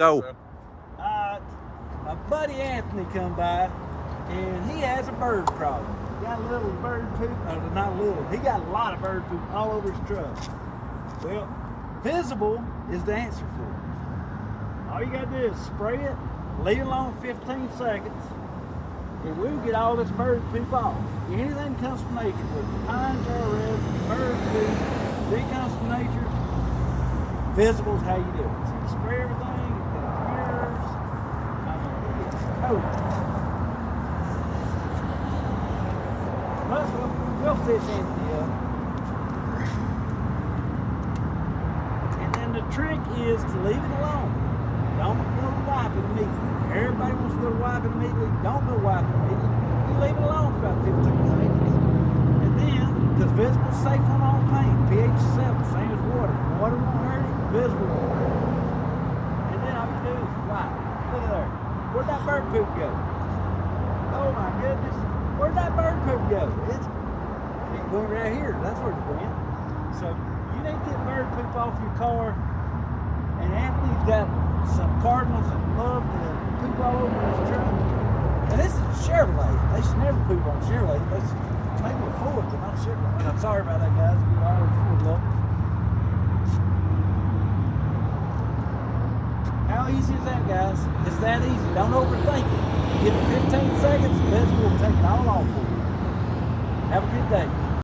Go. My buddy Anthony come by, and he has a bird problem. He got a little bird poop, not little, he got a lot of bird poop all over his truck. Well, VizABull is the answer for it. All you gotta do is spray it, leave it alone 15 seconds, and we'll get all this bird poop off. Anything comes from nature, with pine tar resin, bird poop, if it comes from nature, VizABull's how you do it. So you spray everything, it appears, it's coated. We'll fix Anthony up. And then the trick is to leave it alone. Don't go wipe it immediately. Everybody wants to go wipe it immediately. Don't go wipe it immediately. You leave it alone for about 15 seconds. And then, because VizABull's safe on all paint, pH 7, same as water. Water won't hurt it, VizABull won't hurt it. And then all you do is wipe. Look at there. Where'd that bird poop go? Oh my goodness. Where'd that bird poop go? It's going right here. That's where it went. So you need to get bird poop off your car. And Anthony's got some Cardinals that love to poop all over his truck. And this is a Chevrolet. They should never poop on Chevrolet. They should maybe a Ford, but not Chevrolet. And I'm sorry about that, guys. We all Ford love. How easy is that, guys? It's that easy. Don't overthink it. Give it 15 seconds, and VizABull will take it all off for you. Have a good day.